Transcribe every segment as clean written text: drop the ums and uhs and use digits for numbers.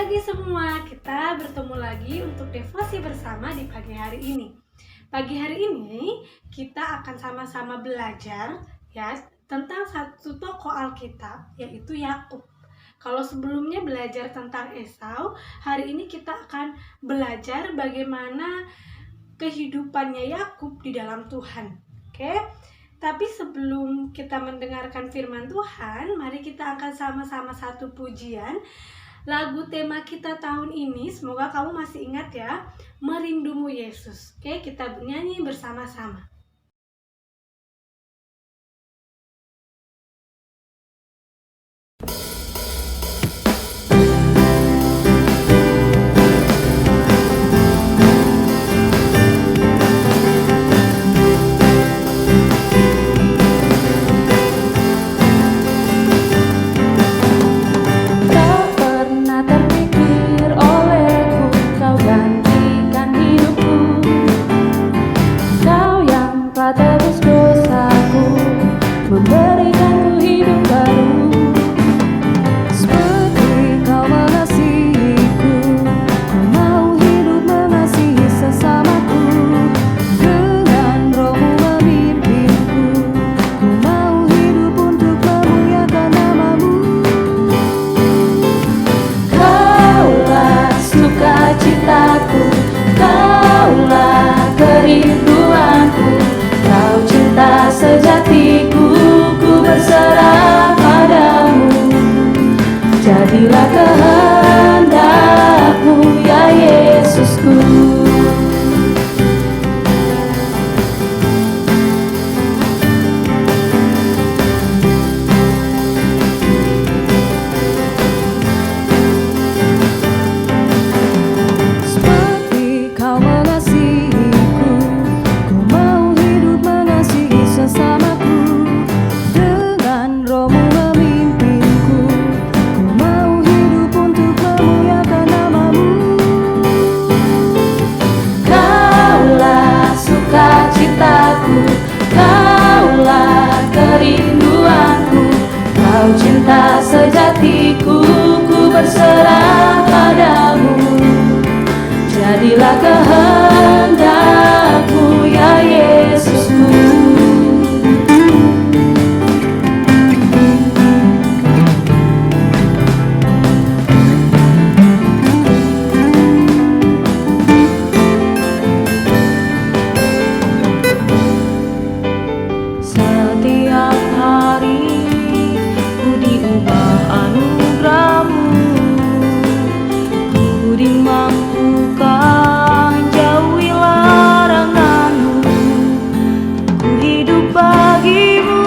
pagi semua, kita bertemu lagi untuk devosi bersama di pagi hari ini. Pagi hari ini kita akan sama-sama belajar ya tentang satu tokoh Alkitab, yaitu Yakub. Kalau sebelumnya belajar tentang Esau, hari ini kita akan belajar bagaimana kehidupannya Yakub di dalam Tuhan. Oke? Tapi sebelum kita mendengarkan firman Tuhan, mari kita akan sama-sama satu pujian. Lagu tema kita tahun ini, semoga kamu masih ingat ya, Merindumu Yesus. Oke, kita bernyanyi bersama-sama. Jadilah kehendak-Mu ya Yesusku. Seperti Kau mengasihiku, ku mau hidup mengasihi sesamaku. Dengan Roh-Mu memimpinku, ku mau hidup untuk memuliakan nama-Mu. Kaulah sukacitaku, Kaulah kerinduanku, Kau cinta sejatiku, ku berserah padamu. Jadilah kehendak-Mu ya Yesusku. Setiap hari ku diubah anugerah-Mu, ku dimampukan jauhi larangan-Mu, ku hidup bagi-Mu.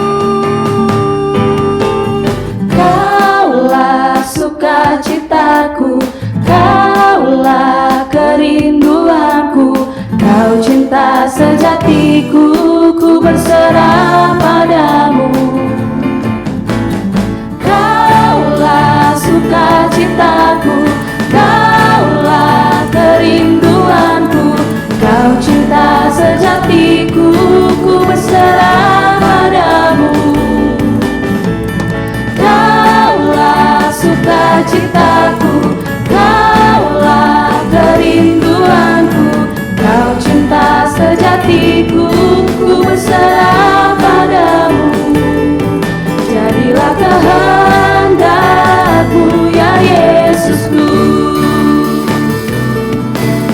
Kaulah sukacitaku, Kaulah kerinduanku, Kau cinta sejatiku, ku berserah padamu. Kaulah sukacitaku, Kaulah kerinduanku, Kau cinta sejatiku, ku berserah padamu. Kaulah sukacitaku, Kaulah kerinduanku, Kau cinta sejatiku, ku berserah padamu. Jadilah kehendak-Mu ya Yesusku.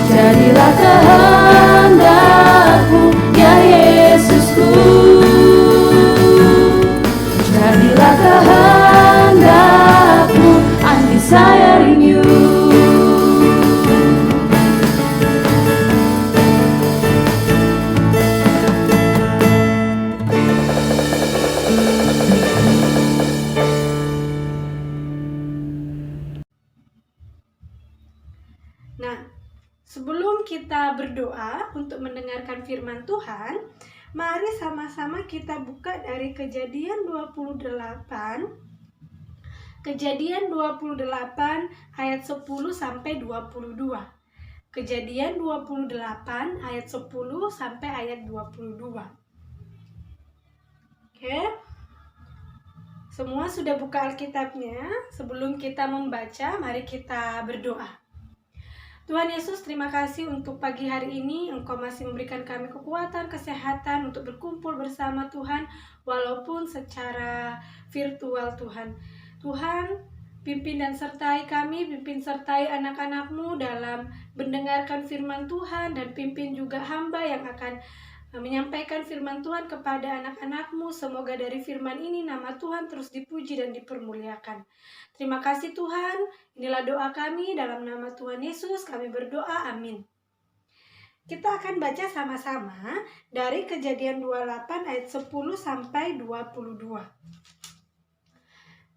Jadilah kehendak-Mu ya Yesusku. Jadilah kehendak-Mu, I'm desiring You. Nah, sebelum kita berdoa untuk mendengarkan firman Tuhan, mari sama-sama kita buka dari Kejadian 28. Kejadian 28 ayat 10 sampai 22. Kejadian 28 ayat 10 sampai ayat 22. Oke. Semua sudah buka Alkitabnya? Sebelum kita membaca, mari kita berdoa. Tuhan Yesus, terima kasih untuk pagi hari ini. Engkau masih memberikan kami kekuatan, kesehatan untuk berkumpul bersama Tuhan, walaupun secara virtual Tuhan. Tuhan, pimpin dan sertai kami, pimpin sertai anak-anak-Mu dalam mendengarkan firman Tuhan, dan pimpin juga hamba yang akan menyampaikan firman Tuhan kepada anak-anak-Mu. Semoga dari firman ini nama Tuhan terus dipuji dan dipermuliakan. Terima kasih Tuhan. Inilah doa kami dalam nama Tuhan Yesus. Kami berdoa. Amin. Kita akan baca sama-sama dari Kejadian 28 ayat 10 sampai 22.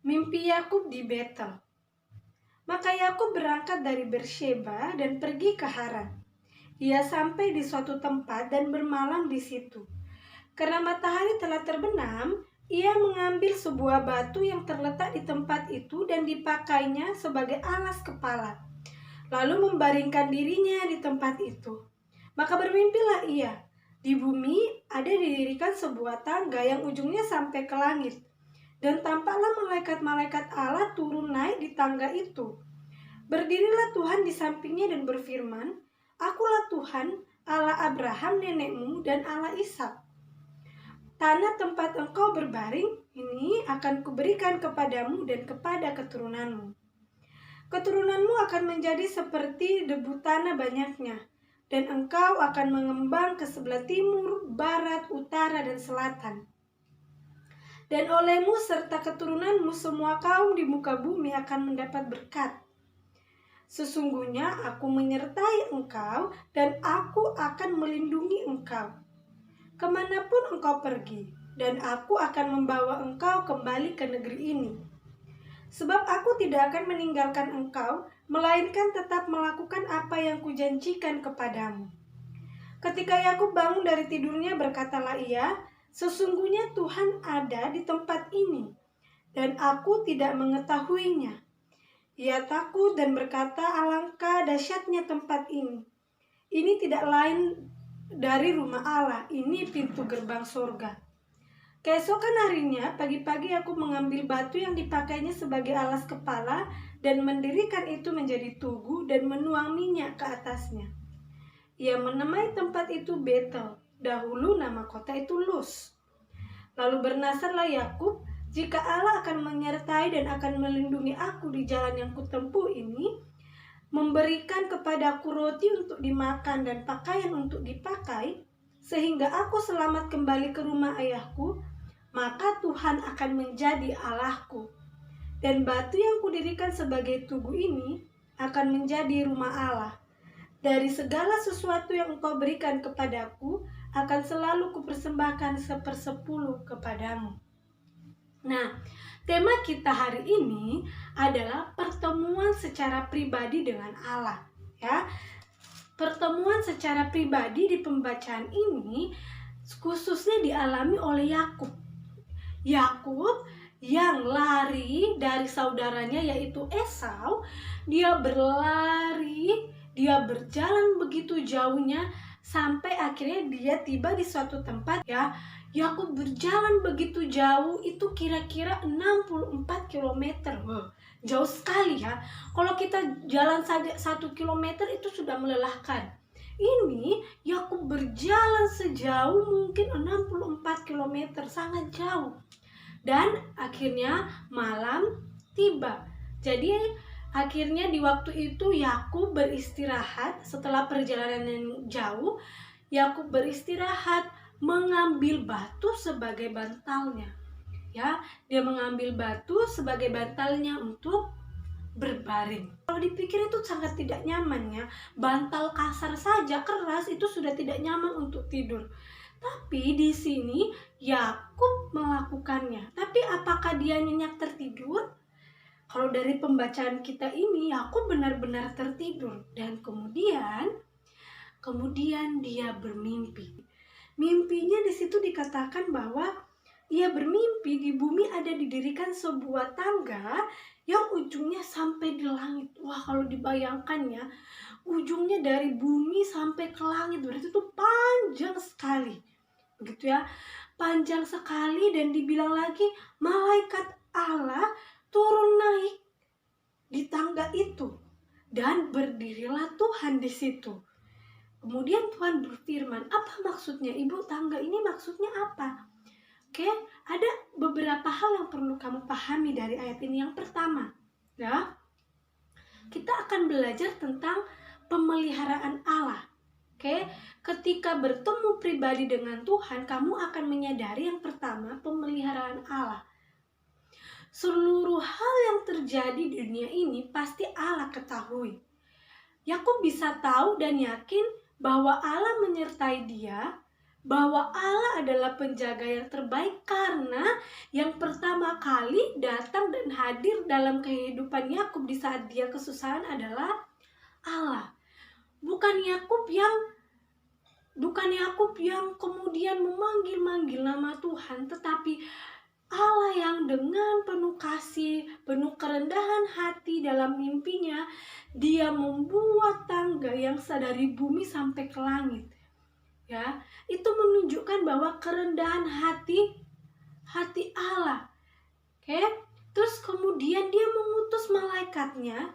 Mimpi Yakub di Betel. Maka Yakub berangkat dari Bersheba dan pergi ke Haran. Ia sampai di suatu tempat dan bermalam di situ. Karena matahari telah terbenam, ia mengambil sebuah batu yang terletak di tempat itu dan dipakainya sebagai alas kepala, lalu membaringkan dirinya di tempat itu. Maka bermimpilah ia. Di bumi ada didirikan sebuah tangga yang ujungnya sampai ke langit, dan tampaklah malaikat-malaikat Allah turun naik di tangga itu. Berdirilah Tuhan di sampingnya dan berfirman, Akulah Tuhan, Allah Abraham nenekmu dan Allah Ishak. Tanah tempat engkau berbaring ini akan kuberikan kepadamu dan kepada keturunanmu. Keturunanmu akan menjadi seperti debu tanah banyaknya, dan engkau akan mengembang ke sebelah timur, barat, utara, dan selatan. Dan olehmu serta keturunanmu semua kaum di muka bumi akan mendapat berkat. Sesungguhnya aku menyertai engkau dan aku akan melindungi engkau kemanapun engkau pergi, dan aku akan membawa engkau kembali ke negeri ini. Sebab aku tidak akan meninggalkan engkau, melainkan tetap melakukan apa yang kujanjikan kepadamu. Ketika Yakub bangun dari tidurnya, berkatalah ia, Sesungguhnya Tuhan ada di tempat ini, dan aku tidak mengetahuinya. Ia takut dan berkata, alangkah dahsyatnya tempat ini. Ini tidak lain dari rumah Allah, ini pintu gerbang surga. Keesokan harinya, pagi-pagi aku mengambil batu yang dipakainya sebagai alas kepala dan mendirikan itu menjadi tugu dan menuang minyak ke atasnya. Ia menamai tempat itu Betel, dahulu nama kota itu Luz. Lalu bernasarlah Yakub, jika Allah akan menyertai dan akan melindungi aku di jalan yang kutempuh ini, memberikan kepadaku roti untuk dimakan dan pakaian untuk dipakai, sehingga aku selamat kembali ke rumah ayahku, maka Tuhan akan menjadi Allahku. Dan batu yang kudirikan sebagai tugu ini akan menjadi rumah Allah. Dari segala sesuatu yang engkau berikan kepadaku, akan selalu kupersembahkan 1/10 kepadamu. Nah, tema kita hari ini adalah pertemuan secara pribadi dengan Allah, ya. Pertemuan secara pribadi di pembacaan ini khususnya dialami oleh Yakub. Yakub yang lari dari saudaranya yaitu Esau, dia berlari, dia berjalan begitu jauhnya sampai akhirnya dia tiba di suatu tempat, ya. Yakub berjalan begitu jauh, itu kira-kira 64 km. Wow, jauh sekali ya. Kalau kita jalan saja 1 km itu sudah melelahkan. Ini Yakub berjalan sejauh mungkin 64 km, sangat jauh. Dan akhirnya malam tiba. Jadi akhirnya di waktu itu Yakub beristirahat setelah perjalanan yang jauh. Yakub beristirahat, mengambil batu sebagai bantalnya. Ya, dia mengambil batu sebagai bantalnya untuk berbaring. Kalau dipikir itu sangat tidak nyaman ya. Bantal kasar saja, keras, itu sudah tidak nyaman untuk tidur. Tapi di sini Yakub melakukannya. Tapi apakah dia nyenyak tertidur? Kalau dari pembacaan kita ini, Yakub benar-benar tertidur dan kemudian dia bermimpi. Mimpinya di situ dikatakan bahwa ia bermimpi di bumi ada didirikan sebuah tangga yang ujungnya sampai di langit. Wah, kalau dibayangkannya, ujungnya dari bumi sampai ke langit, berarti itu panjang sekali. Begitu ya, panjang sekali, dan dibilang lagi malaikat Allah turun naik di tangga itu dan berdirilah Tuhan di situ. Kemudian Tuhan berfirman, apa maksudnya Ibu, tangga ini maksudnya apa? Oke, ada beberapa hal yang perlu kamu pahami dari ayat ini. Yang pertama, ya, kita akan belajar tentang pemeliharaan Allah. Oke, ketika bertemu pribadi dengan Tuhan, kamu akan menyadari yang pertama, pemeliharaan Allah. Seluruh hal yang terjadi di dunia ini pasti Allah ketahui. Yakub bisa tahu dan yakin bahwa Allah menyertai dia, bahwa Allah adalah penjaga yang terbaik karena yang pertama kali datang dan hadir dalam kehidupan Yakub di saat dia kesusahan adalah Allah. Bukan Yakub yang kemudian memanggil-manggil nama Tuhan, tetapi Allah yang dengan penuh kasih, penuh kerendahan hati dalam mimpinya, dia membuat tangga yang dari bumi sampai ke langit. Ya, itu menunjukkan bahwa kerendahan hati Allah. Oke, terus kemudian dia mengutus malaikatnya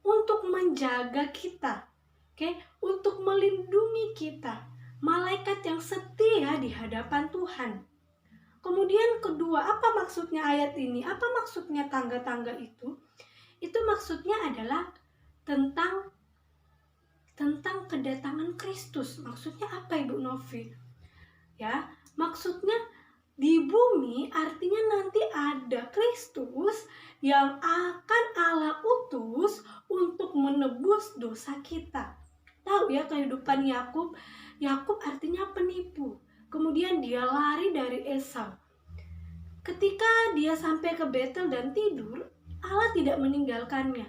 untuk menjaga kita. Oke, untuk melindungi kita. Malaikat yang setia di hadapan Tuhan. Kemudian kedua, apa maksudnya ayat ini? Apa maksudnya tangga-tangga itu? Itu maksudnya adalah tentang kedatangan Kristus. Maksudnya apa, Ibu Novi? Ya, maksudnya di bumi artinya nanti ada Kristus yang akan Allah utus untuk menebus dosa kita. Tahu ya kehidupan Yakub? Yakub artinya penipu. Kemudian dia lari dari Esau. Ketika dia sampai ke Betel dan tidur, Allah tidak meninggalkannya.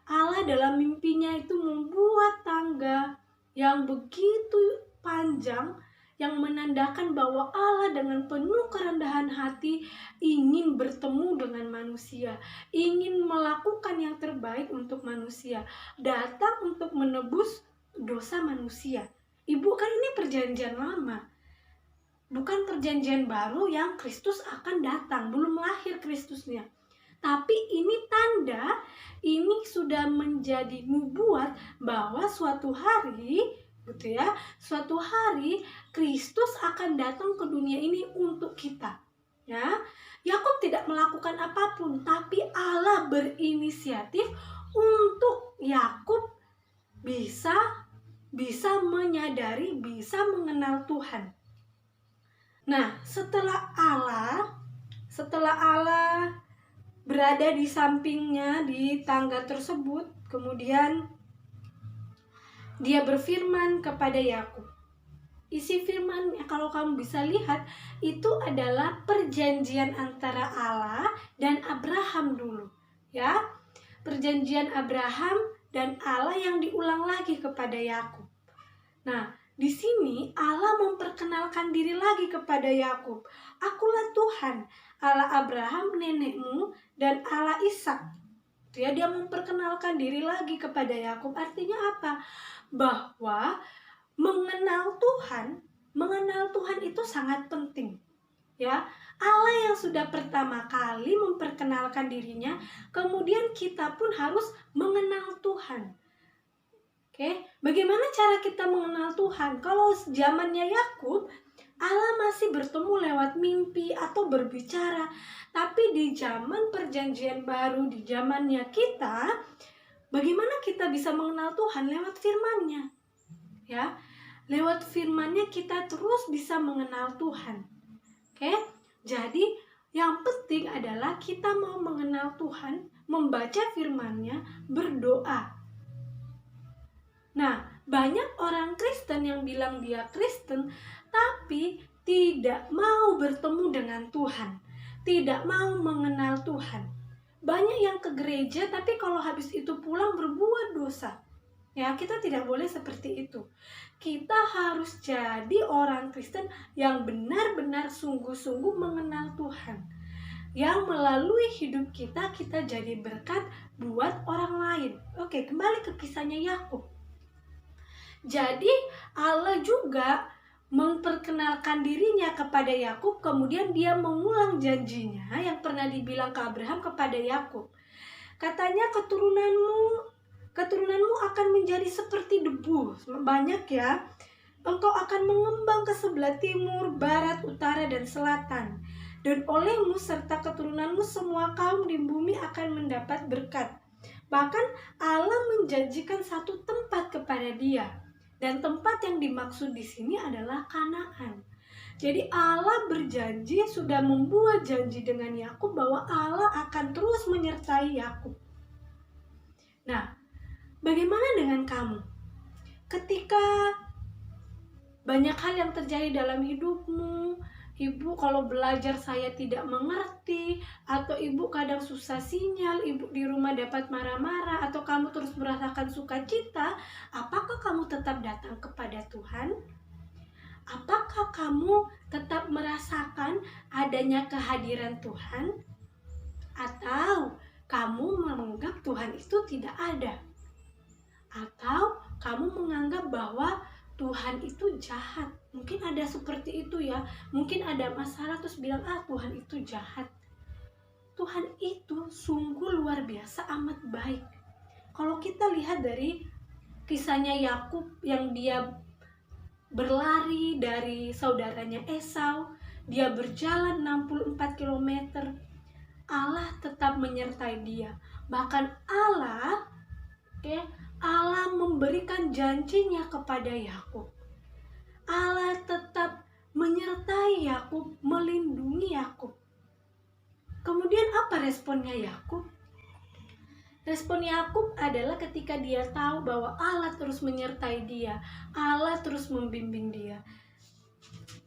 Allah dalam mimpinya itu membuat tangga yang begitu panjang yang menandakan bahwa Allah dengan penuh kerendahan hati ingin bertemu dengan manusia, ingin melakukan yang terbaik untuk manusia, datang untuk menebus dosa manusia. Ibu, kan ini perjanjian lama, bukan perjanjian baru yang Kristus akan datang, belum lahir Kristusnya. Tapi ini tanda, ini sudah menjadi nubuat bahwa suatu hari, gitu ya, suatu hari Kristus akan datang ke dunia ini untuk kita. Ya, Yakub tidak melakukan apapun, tapi Allah berinisiatif untuk Yakub bisa menyadari, bisa mengenal Tuhan. Nah, setelah Allah berada di sampingnya di tangga tersebut, kemudian dia berfirman kepada Yakub. Isi firman, kalau kamu bisa lihat, itu adalah perjanjian antara Allah dan Abraham dulu, ya. Perjanjian Abraham dan Allah yang diulang lagi kepada Yakub. Nah, di sini Allah memperkenalkan diri lagi kepada Yakub. Akulah Tuhan, Allah Abraham nenekmu dan Allah Ishak. Dia memperkenalkan diri lagi kepada Yakub. Artinya apa? Bahwa mengenal Tuhan itu sangat penting. Ya, Allah yang sudah pertama kali memperkenalkan dirinya, kemudian kita pun harus mengenal Tuhan. Oke, bagaimana cara kita mengenal Tuhan? Kalau zamannya Yakub, Allah masih bertemu lewat mimpi atau berbicara. Tapi di zaman perjanjian baru, di zamannya kita, bagaimana kita bisa mengenal Tuhan? Lewat firman-Nya. Ya, lewat firman-Nya kita terus bisa mengenal Tuhan. Oke, jadi yang penting adalah kita mau mengenal Tuhan, membaca firman-Nya, berdoa. Nah, banyak orang Kristen yang bilang dia Kristen, tapi tidak mau bertemu dengan Tuhan, tidak mau mengenal Tuhan. Banyak yang ke gereja, tapi kalau habis itu pulang berbuat dosa. Ya, kita tidak boleh seperti itu. Kita harus jadi orang Kristen yang benar-benar sungguh-sungguh mengenal Tuhan. Yang melalui hidup kita jadi berkat buat orang lain. Oke, kembali ke kisahnya Yakub. Jadi Allah juga memperkenalkan dirinya kepada Yakub, kemudian dia mengulang janjinya yang pernah dibilang ke Abraham kepada Yakub. Katanya keturunanmu akan menjadi seperti debu, banyak ya. Engkau akan mengembang ke sebelah timur, barat, utara, dan selatan. Dan olehmu serta keturunanmu semua kaum di bumi akan mendapat berkat. Bahkan Allah menjanjikan satu tempat kepada dia. Dan tempat yang dimaksud di sini adalah Kanaan. Jadi Allah berjanji, sudah membuat janji dengan Yakub bahwa Allah akan terus menyertai Yakub. Nah, bagaimana dengan kamu? Ketika banyak hal yang terjadi dalam hidupmu, ibu kalau belajar saya tidak mengerti, atau ibu kadang susah sinyal, ibu di rumah dapat marah-marah, atau kamu terus merasakan sukacita, apakah kamu tetap datang kepada Tuhan? Apakah kamu tetap merasakan adanya kehadiran Tuhan? Atau kamu menganggap Tuhan itu tidak ada? Atau kamu menganggap bahwa Tuhan itu jahat? Mungkin ada seperti itu ya. Mungkin ada masalah terus bilang, Tuhan itu jahat. Tuhan itu sungguh luar biasa amat baik. Kalau kita lihat dari kisahnya Yakub yang dia berlari dari saudaranya Esau, dia berjalan 64 km, Allah tetap menyertai dia. Bahkan Allah memberikan janjinya kepada Yakub. Allah tetap menyertai Yakub, melindungi Yakub. Kemudian apa responnya Yakub? Respon Yakub adalah ketika dia tahu bahwa Allah terus menyertai dia, Allah terus membimbing dia.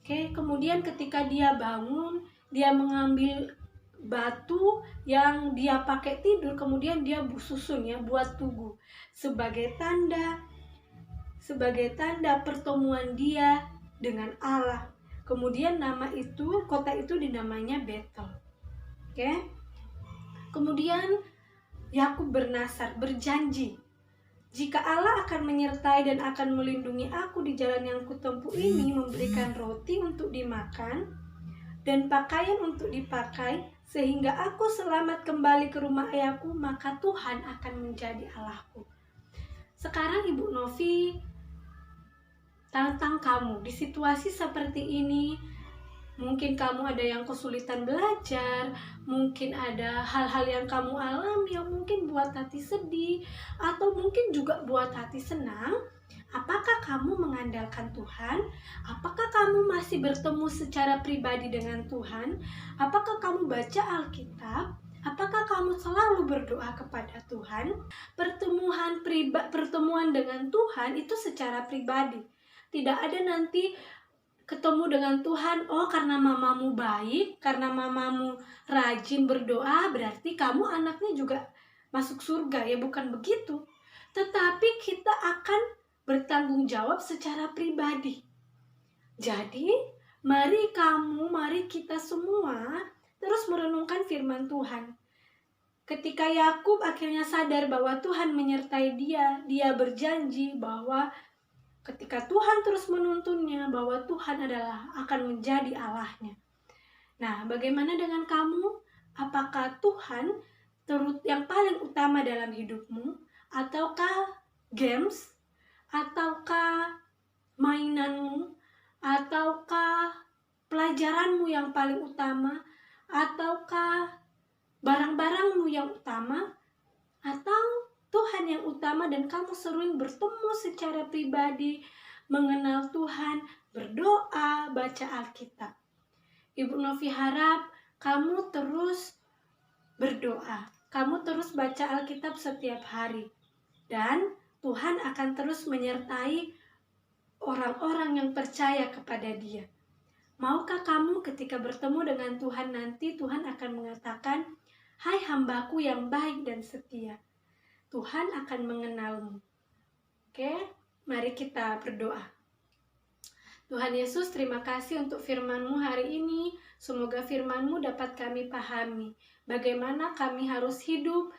Kemudian ketika dia bangun, dia mengambil batu yang dia pakai tidur, kemudian dia susun ya, buat tugu sebagai tanda pertemuan dia dengan Allah. Kemudian kota itu dinamanya Betel. Kemudian Yakub berjanji, jika Allah akan menyertai dan akan melindungi aku di jalan yang kutempuh ini, memberikan roti untuk dimakan dan pakaian untuk dipakai, sehingga aku selamat kembali ke rumah ayahku, maka Tuhan akan menjadi Allahku. Sekarang Ibu Novi tantang kamu di situasi seperti ini. Mungkin kamu ada yang kesulitan belajar, mungkin ada hal-hal yang kamu alami yang mungkin buat hati sedih, atau mungkin juga buat hati senang. Apakah kamu mengandalkan Tuhan? Apakah kamu masih bertemu secara pribadi dengan Tuhan? Apakah kamu baca Alkitab? Apakah kamu selalu berdoa kepada Tuhan? Pertemuan dengan Tuhan itu secara pribadi. Tidak ada nanti ketemu dengan Tuhan, karena mamamu baik, karena mamamu rajin berdoa, berarti kamu anaknya juga masuk surga. Ya bukan begitu. Tetapi kita akan bertanggung jawab secara pribadi. Jadi, mari kita semua terus merenungkan firman Tuhan. Ketika Yakub akhirnya sadar bahwa Tuhan menyertai dia, dia berjanji bahwa ketika Tuhan terus menuntunnya, bahwa Tuhan akan menjadi Allahnya. Nah, bagaimana dengan kamu? Apakah Tuhan yang paling utama dalam hidupmu? Ataukah games? Ataukah mainanmu? Ataukah pelajaranmu yang paling utama? Ataukah barang-barangmu yang utama? Atau Tuhan yang utama dan kamu sering bertemu secara pribadi, mengenal Tuhan, berdoa, baca Alkitab? Ibu Novi harap kamu terus berdoa, kamu terus baca Alkitab setiap hari, dan Tuhan akan terus menyertai orang-orang yang percaya kepada Dia. Maukah kamu ketika bertemu dengan Tuhan nanti, Tuhan akan mengatakan, "Hai hambaku yang baik dan setia." Tuhan akan mengenalmu. Mari kita berdoa. Tuhan Yesus, terima kasih untuk firman-Mu hari ini. Semoga firman-Mu dapat kami pahami. Bagaimana kami harus hidup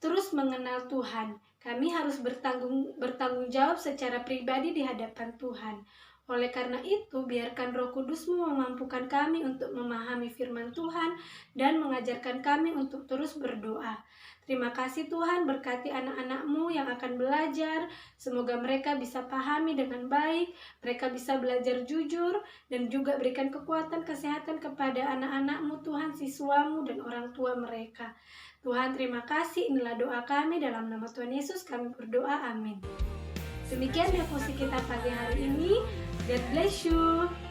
terus mengenal Tuhan. Kami harus bertanggung jawab secara pribadi di hadapan Tuhan. Oleh karena itu, biarkan Roh Kudus-Mu memampukan kami untuk memahami firman Tuhan dan mengajarkan kami untuk terus berdoa. Terima kasih Tuhan, berkati anak-anak-Mu yang akan belajar. Semoga mereka bisa pahami dengan baik, mereka bisa belajar jujur, dan juga berikan kekuatan kesehatan kepada anak-anak-Mu Tuhan, siswa-Mu dan orang tua mereka. Tuhan, terima kasih. Inilah doa kami, dalam nama Tuhan Yesus kami berdoa, amin. Demikian devosi kita pagi hari ini. God bless you.